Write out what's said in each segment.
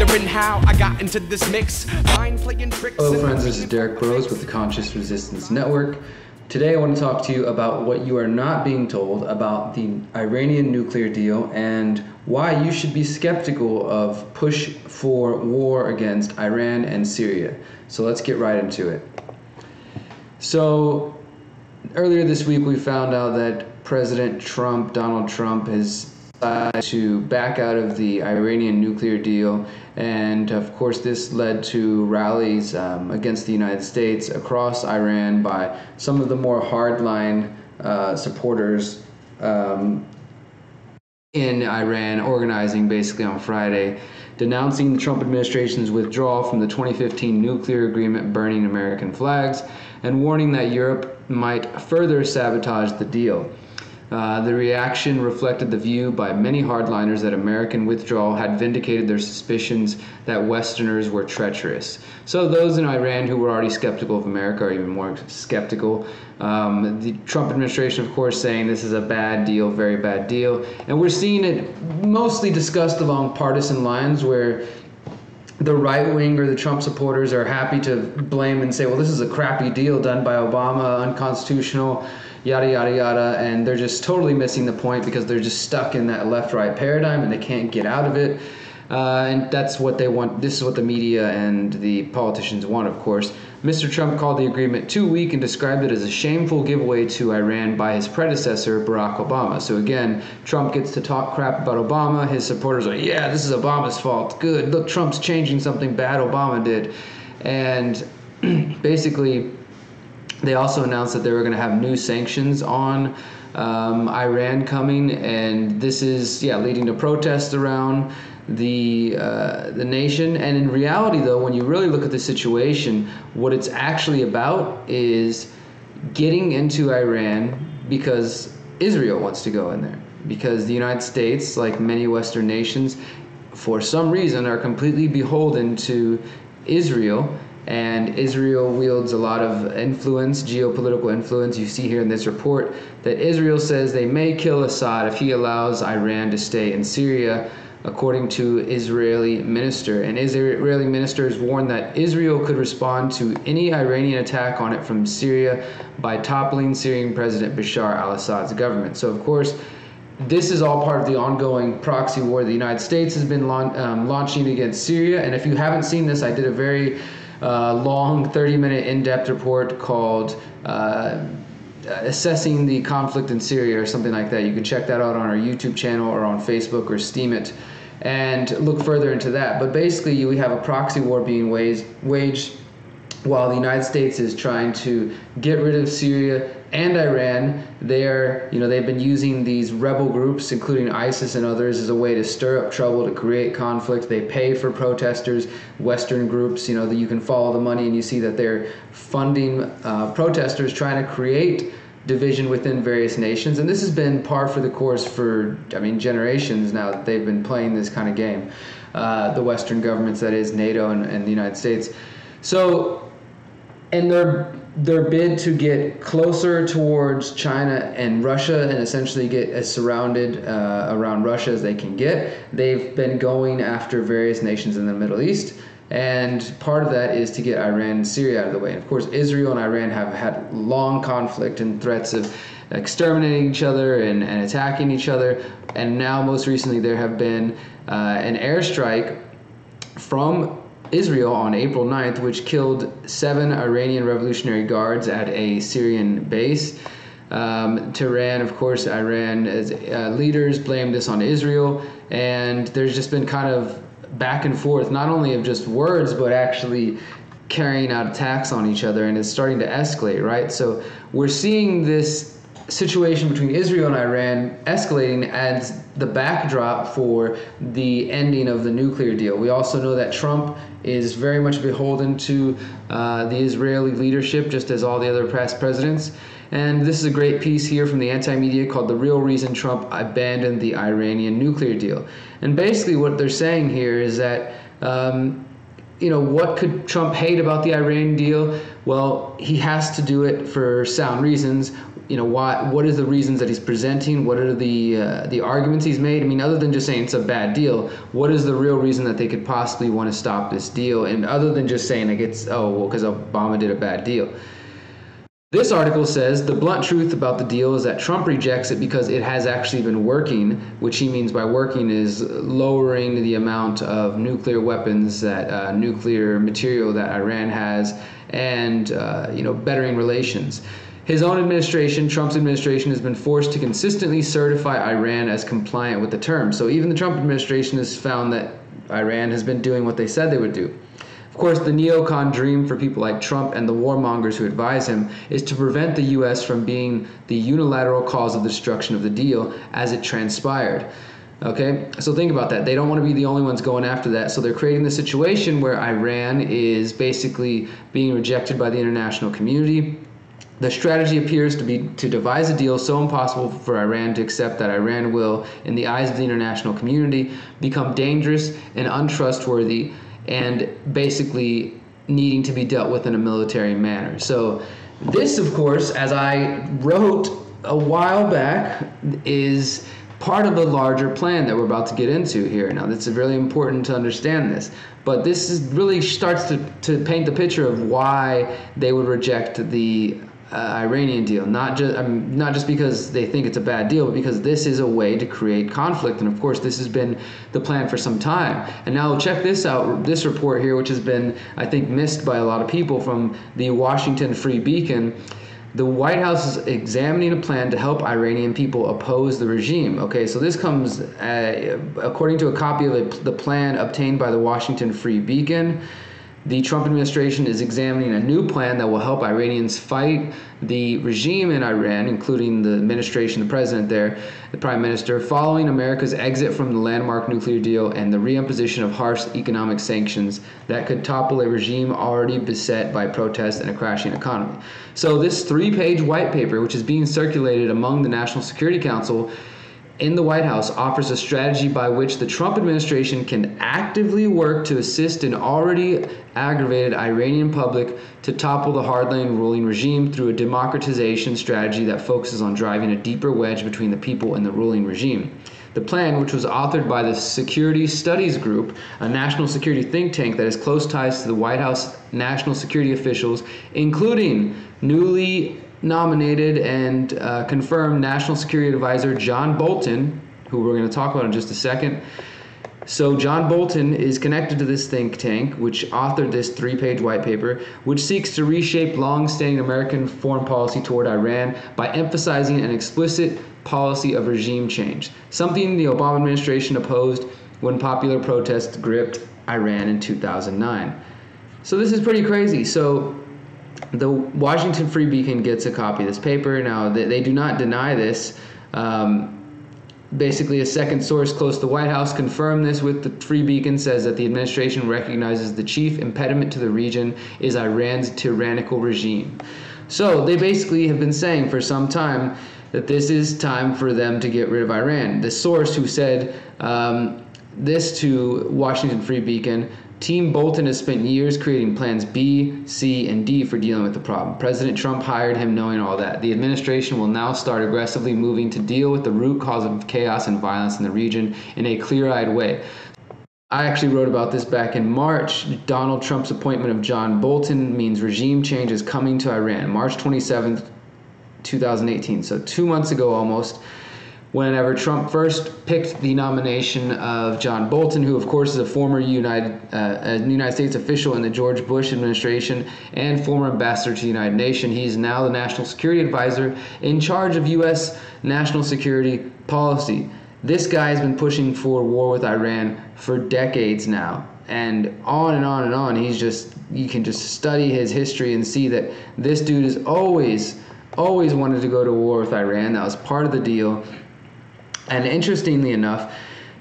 wondering how I got into this mix. Mind playing tricks. Hello friends, this is Derrick Broze with the Conscious Resistance Network. Today I want to talk to you about what you are not being told about the Iranian nuclear deal and why you should be skeptical of push for war against Iran and Syria. So let's get right into it. So earlier this week we found out that President Trump, Donald Trump, has decided to back out of the Iranian nuclear deal, and of course this led to rallies against the United States across Iran by some of the more hardline supporters in Iran, organizing basically on Friday, denouncing the Trump administration's withdrawal from the 2015 nuclear agreement, burning American flags, and warning that Europe might further sabotage the deal. The reaction reflected the view by many hardliners that American withdrawal had vindicated their suspicions that Westerners were treacherous. So those in Iran who were already skeptical of America are even more skeptical. The Trump administration, of course, saying this is a bad deal, very bad deal. And we're seeing it mostly discussed along partisan lines, where the right wing or the Trump supporters are happy to blame and say, well, this is a crappy deal done by Obama, unconstitutional, yada, yada, yada. And they're just totally missing the point because they're just stuck in that left-right paradigm and they can't get out of it. And that's what they want. This is what the media and the politicians want, of course. Mr. Trump called the agreement too weak and described it as a shameful giveaway to Iran by his predecessor, Barack Obama. So again, Trump gets to talk crap about Obama. His supporters are, yeah, this is Obama's fault. Good. Look, Trump's changing something bad Obama did. And basically, they also announced that they were going to have new sanctions on Iran coming, and this is leading to protests around the nation. And in reality, though, when you really look at the situation, what it's actually about is getting into Iran because Israel wants to go in there, because the United States, like many Western nations, for some reason are completely beholden to Israel. And Israel wields a lot of influence, geopolitical influence. You see here in this report that Israel says they may kill Assad if he allows Iran to stay in Syria, according to Israeli minister. And Israeli ministers warned that Israel could respond to any Iranian attack on it from Syria by toppling Syrian President Bashar al-Assad's government. So, of course, this is all part of the ongoing proxy war the United States has been launching against Syria. And if you haven't seen this, I did a very long 30-minute in-depth report called Assessing the Conflict in Syria or something like that. You can check that out on our YouTube channel or on Facebook or Steam it and look further into that. But basically, we have a proxy war being waged while the United States is trying to get rid of Syria and Iran. They've been using these rebel groups, including ISIS and others, as a way to stir up trouble, to create conflict. They pay for protesters, Western groups, that you can follow the money and you see that they're funding protesters trying to create division within various nations. And this has been par for the course for, generations now that they've been playing this kind of game. The Western governments, that is, NATO and the United States. So, and their bid to get closer towards China and Russia and essentially get as surrounded around Russia as they can get, they've been going after various nations in the Middle East. And part of that is to get Iran and Syria out of the way. And of course, Israel and Iran have had long conflict and threats of exterminating each other and attacking each other. And now, most recently, there have been an airstrike from Israel on April 9th, which killed 7 Iranian Revolutionary Guards at a Syrian base. Tehran, of course, Iran's leaders blame this on Israel, and there's just been kind of back and forth, not only of just words, but actually carrying out attacks on each other, and it's starting to escalate, right? So we're seeing this situation between Israel and Iran escalating as the backdrop for the ending of the nuclear deal. We also know that Trump is very much beholden to the Israeli leadership, just as all the other past presidents. And this is a great piece here from the anti-media called "The Real Reason Trump Abandoned the Iranian Nuclear Deal." And basically what they're saying here is that what could Trump hate about the Iran deal? Well, he has to do it for sound reasons. what is the reasons that he's presenting? What are the arguments he's made? I mean, other than just saying it's a bad deal, what is the real reason that they could possibly want to stop this deal? And other than just saying like because Obama did a bad deal. This article says the blunt truth about the deal is that Trump rejects it because it has actually been working, which he means by working is lowering the amount of nuclear weapons, that nuclear material that Iran has, and bettering relations. His own administration, Trump's administration, has been forced to consistently certify Iran as compliant with the terms. So even the Trump administration has found that Iran has been doing what they said they would do. Of course, the neocon dream for people like Trump and the warmongers who advise him is to prevent the U.S. from being the unilateral cause of the destruction of the deal as it transpired. Okay, so think about that. They don't want to be the only ones going after that, so they're creating the situation where Iran is basically being rejected by the international community. The strategy appears to be to devise a deal so impossible for Iran to accept that Iran will, in the eyes of the international community, become dangerous and untrustworthy and basically needing to be dealt with in a military manner. So this, of course, as I wrote a while back, is part of the larger plan that we're about to get into here. Now, it's really important to understand this, but this really starts to paint the picture of why they would reject the Iranian deal, not just because they think it's a bad deal, but because this is a way to create conflict. And of course, this has been the plan for some time. And now check this out, this report here, which has been, I think, missed by a lot of people, from the Washington Free Beacon. The White House is examining a plan to help Iranian people oppose the regime. Okay, so this comes according to a copy of the plan obtained by the Washington Free Beacon. The Trump administration is examining a new plan that will help Iranians fight the regime in Iran, including the administration, the president there, the prime minister, following America's exit from the landmark nuclear deal and the reimposition of harsh economic sanctions that could topple a regime already beset by protests and a crashing economy. So this 3-page white paper, which is being circulated among the National Security Council in the White House, offers a strategy by which the Trump administration can actively work to assist an already aggravated Iranian public to topple the hardline ruling regime through a democratization strategy that focuses on driving a deeper wedge between the people and the ruling regime. The plan, which was authored by the Security Studies Group, a national security think tank that has close ties to the White House national security officials, including newly nominated and confirmed National Security Advisor John Bolton, who we're going to talk about in just a second. So John Bolton is connected to this think tank, which authored this 3-page white paper, which seeks to reshape long-standing American foreign policy toward Iran by emphasizing an explicit policy of regime change, something the Obama administration opposed when popular protests gripped Iran in 2009. So this is pretty crazy. So the Washington Free Beacon gets a copy of this paper. Now, they do not deny this. Basically, a second source close to the White House confirmed this with the Free Beacon, says that the administration recognizes the chief impediment to the region is Iran's tyrannical regime. So they basically have been saying for some time that this is time for them to get rid of Iran. The source who said this to Washington Free Beacon, Team Bolton has spent years creating plans B, C, and D for dealing with the problem. President Trump hired him knowing all that. The administration will now start aggressively moving to deal with the root cause of chaos and violence in the region in a clear-eyed way. I actually wrote about this back in March. Donald Trump's appointment of John Bolton means regime change is coming to Iran. March 27th, 2018. So 2 months ago almost, whenever Trump first picked the nomination of John Bolton, who of course is a former United States official in the George Bush administration and former ambassador to the United Nations. He's now the National Security Advisor in charge of U.S. national security policy. This guy has been pushing for war with Iran for decades now, and on and on and on. You can just study his history and see that this dude has always wanted to go to war with Iran. That was part of the deal. And interestingly enough,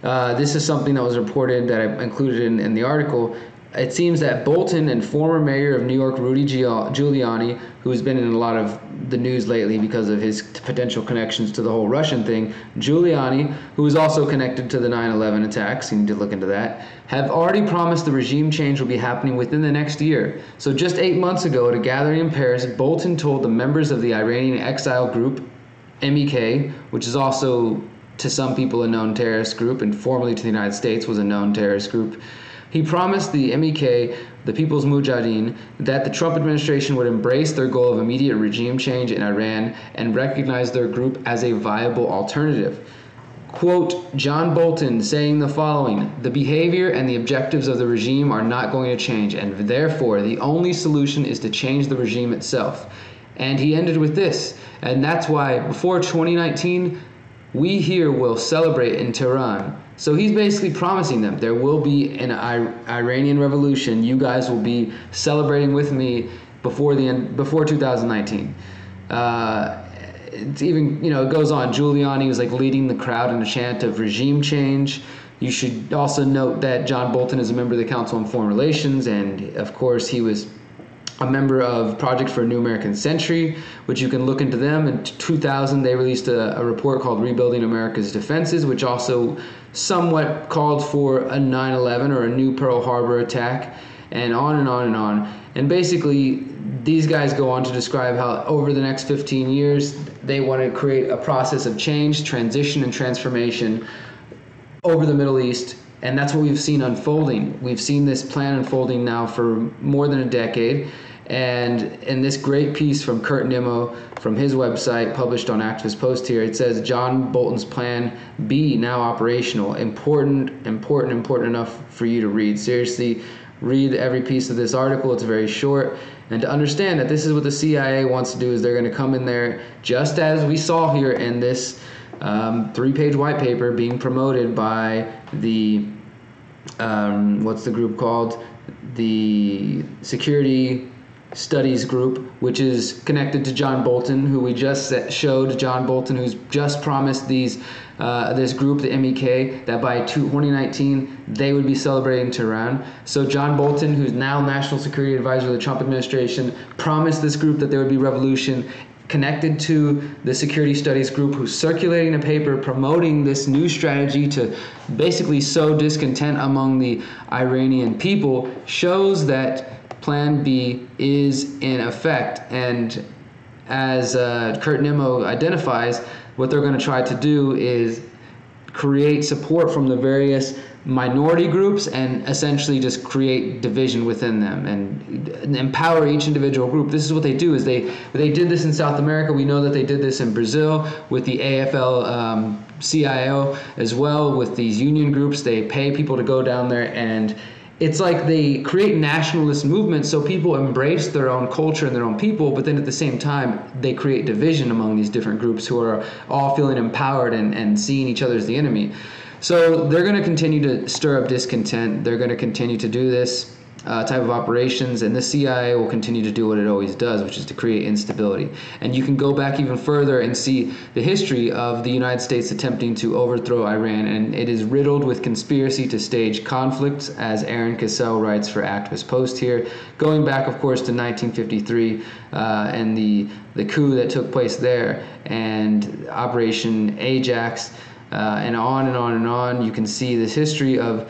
this is something that was reported that I included in the article. it seems that Bolton and former mayor of New York, Rudy Giuliani, who's been in a lot of the news lately because of his potential connections to the whole Russian thing, Giuliani, who is also connected to the 9/11 attacks, you need to look into that, have already promised the regime change will be happening within the next year. So just 8 months ago at a gathering in Paris, Bolton told the members of the Iranian exile group, MEK, which is also to some people a known terrorist group and formerly to the United States was a known terrorist group, he promised the MEK, the People's Mujahideen, that the Trump administration would embrace their goal of immediate regime change in Iran and recognize their group as a viable alternative. Quote, John Bolton saying the following: the behavior and the objectives of the regime are not going to change, and therefore the only solution is to change the regime itself. And he ended with this, and that's why before 2019, we here will celebrate in Tehran. So he's basically promising them there will be an Iranian revolution. You guys will be celebrating with me before 2019. It's even, it goes on. Giuliani was like leading the crowd in a chant of regime change. You should also note that John Bolton is a member of the Council on Foreign Relations, and of course he was a member of Project for a New American Century, which you can look into them. In 2000, they released a report called Rebuilding America's Defenses, which also somewhat called for a 9/11 or a new Pearl Harbor attack, and on and on and on. And basically, these guys go on to describe how over the next 15 years, they want to create a process of change, transition, and transformation over the Middle East. And that's what we've seen unfolding. We've seen this plan unfolding now for more than a decade. And in this great piece from Kurt Nimmo from his website, published on Activist Post here, it says John Bolton's Plan B now operational. Important enough for you to read. Seriously, read every piece of this article. It's very short. And to understand that this is what the CIA wants to do, is they're going to come in there, just as we saw here in this 3-page white paper being promoted by the what's the group called? The Security Studies Group, which is connected to John Bolton, who we just showed. John Bolton, who's just promised this group, the MEK, that by 2019 they would be celebrating Tehran. So John Bolton, who's now National Security Advisor of the Trump administration, promised this group that there would be revolution, connected to the Security Studies Group, who's circulating a paper promoting this new strategy to basically sow discontent among the Iranian people, shows that Plan B is in effect. And as Kurt Nimmo identifies, what they're going to try to do is create support from the various minority groups and essentially just create division within them and empower each individual group. This is what they do. Is they did this in South America. We know that they did this in Brazil with the AFL-CIO as well, with these union groups. They pay people to go down there, and it's like they create nationalist movements so people embrace their own culture and their own people, but then at the same time they create division among these different groups who are all feeling empowered and seeing each other as the enemy. So they're going to continue to stir up discontent. They're going to continue to do this type of operations, and the CIA will continue to do what it always does, which is to create instability. And you can go back even further and see the history of the United States attempting to overthrow Iran, and it is riddled with conspiracy to stage conflicts, as Aaron Cassell writes for Activist Post here, going back, of course, to 1953 and the coup that took place there, and Operation Ajax, and on and on and on. You can see this history of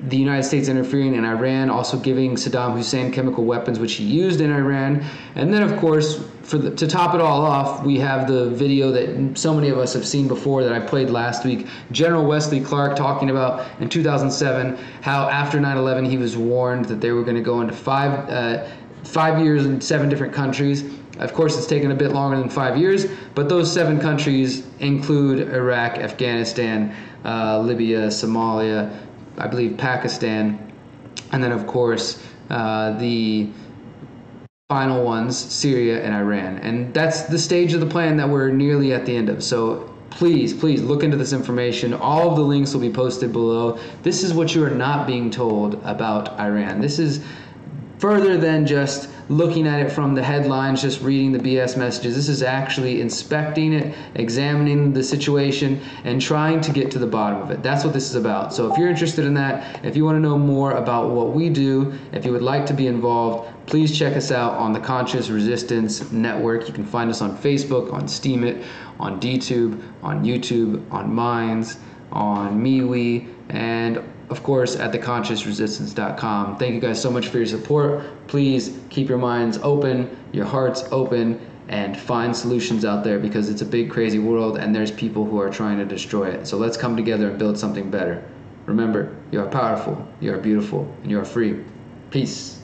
the United States interfering in Iran, also giving Saddam Hussein chemical weapons, which he used in Iran. And then, of course, to top it all off, we have the video that so many of us have seen before that I played last week. General Wesley Clark talking about in 2007 how after 9/11 he was warned that they were going to go into 5 years in 7 different countries. Of course, it's taken a bit longer than 5 years, but those 7 countries include Iraq, Afghanistan, Libya, Somalia, I believe Pakistan, and then, of course, the final ones, Syria and Iran. And that's the stage of the plan that we're nearly at the end of. So please look into this information. All of the links will be posted below. This is what you are not being told about Iran. This is further than just looking at it from the headlines, just reading the BS messages. This is actually inspecting it, examining the situation, and trying to get to the bottom of it. That's what this is about. So if you're interested in that, if you want to know more about what we do, if you would like to be involved, please check us out on the Conscious Resistance Network. You can find us on Facebook, on Steemit, on DTube, on YouTube, on Minds, on MeWe, and of course at theconsciousresistance.com. Thank you guys so much for your support. Please keep your minds open, your hearts open, and find solutions out there, because it's a big, crazy world and there's people who are trying to destroy it. So let's come together and build something better. Remember, you are powerful, you are beautiful, and you are free. Peace.